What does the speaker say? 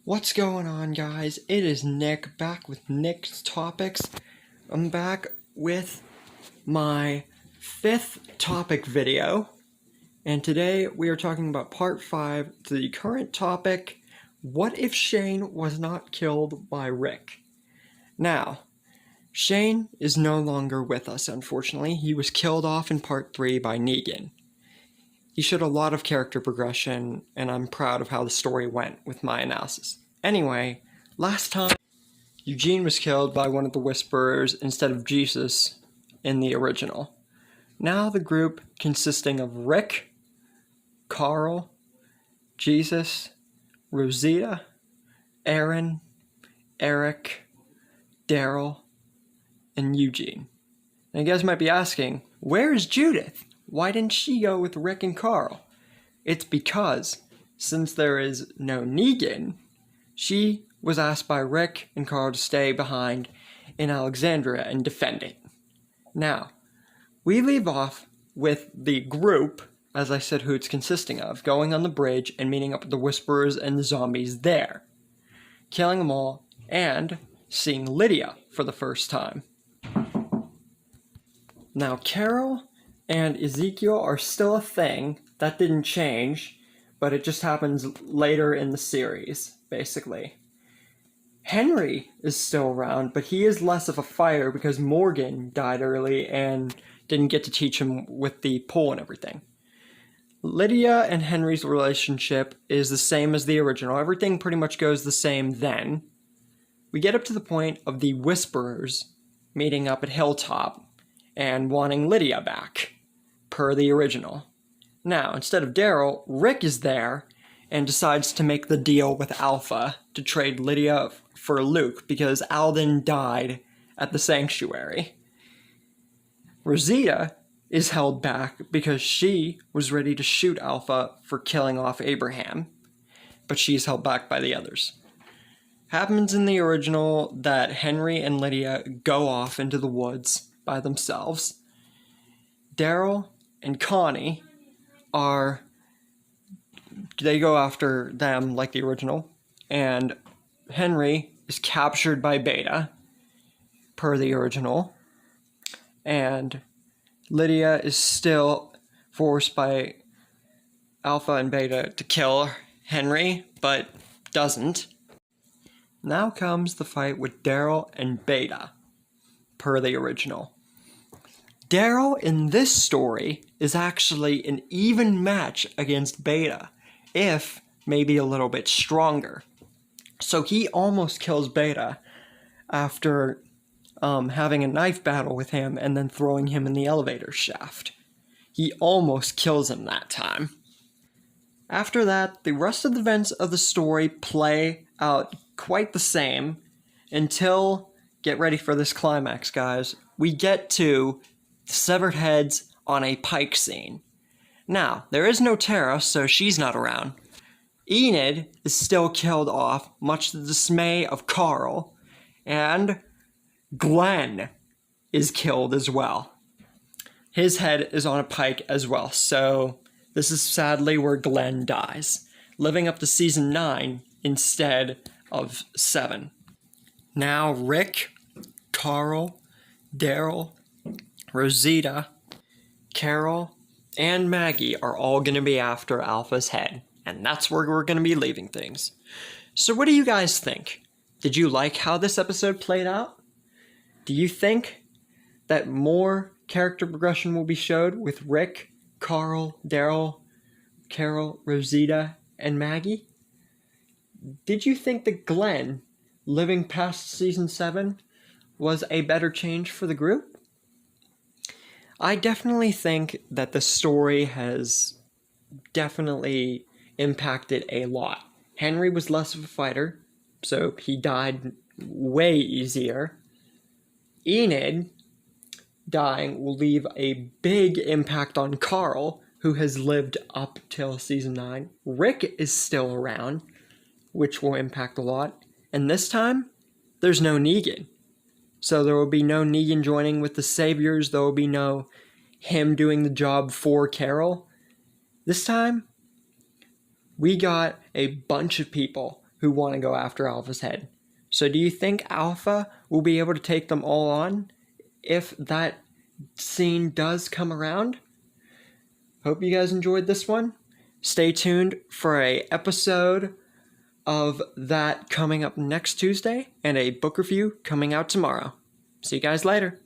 What's going on, guys? It is Nick, back with Nick's Topics. I'm back with my 5th topic video, and today we are talking about part 5 to the current topic, what if Shane was not killed by Rick? Now, Shane is no longer with us, unfortunately. He was killed off in part 3 by Negan. He showed a lot of character progression, and I'm proud of how the story went with my analysis. Anyway, last time, Eugene was killed by one of the Whisperers instead of Jesus in the original. Now the group consisting of Rick, Carl, Jesus, Rosita, Aaron, Eric, Daryl, and Eugene. Now you guys might be asking, where's Judith? Why didn't she go with Rick and Carl? It's because, since there is no Negan, she was asked by Rick and Carl to stay behind in Alexandria and defend it. Now, we leave off with the group, as I said who it's consisting of, going on the bridge and meeting up with the Whisperers and the zombies there, killing them all, and seeing Lydia for the first time. Now, Carol and Ezekiel are still a thing. That didn't change, but it just happens later in the series, basically. Henry is still around, but he is less of a fighter because Morgan died early and didn't get to teach him with the pole and everything. Lydia and Henry's relationship is the same as the original. Everything pretty much goes the same then. We get up to the point of the Whisperers meeting up at Hilltop and wanting Lydia back, per the original. Now, instead of Daryl, Rick is there and decides to make the deal with Alpha to trade Lydia for Luke because Alden died at the Sanctuary. Rosita is held back because she was ready to shoot Alpha for killing off Abraham, but she's held back by the others. Happens in the original that Henry and Lydia go off into the woods by themselves. Daryl and Connie they go after them like the original, and Henry is captured by Beta, per the original, and Lydia is still forced by Alpha and Beta to kill Henry, but doesn't. Now comes the fight with Daryl and Beta, per the original. Daryl in this story is actually an even match against Beta, if maybe a little bit stronger. So he almost kills Beta after having a knife battle with him and then throwing him in the elevator shaft. He almost kills him that time. After that, the rest of the events of the story play out quite the same until, get ready for this climax, guys, we get to severed heads on a pike scene. Now, there is no Tara, so she's not around. Enid is still killed off, much to the dismay of Carl, and Glenn is killed as well. His head is on a pike as well, so this is sadly where Glenn dies, living up to season 9 instead of 7. Now, Rick, Carl, Daryl, Rosita, Carol, and Maggie are all going to be after Alpha's head, and that's where we're going to be leaving things. So what do you guys think? Did you like how this episode played out? Do you think that more character progression will be showed with Rick, Carl, Daryl, Carol, Rosita, and Maggie? Did you think that Glenn, living past season 7, was a better change for the group? I definitely think that the story has definitely impacted a lot. Henry was less of a fighter, so he died way easier. Enid dying will leave a big impact on Carl, who has lived up till season 9. Rick is still around, which will impact a lot. And this time, there's no Negan. So there will be no Negan joining with the Saviors. There will be no him doing the job for Carol. This time, we got a bunch of people who want to go after Alpha's head. So do you think Alpha will be able to take them all on if that scene does come around? Hope you guys enjoyed this one. Stay tuned for a episode of that coming up next Tuesday and a book review coming out tomorrow. See you guys later.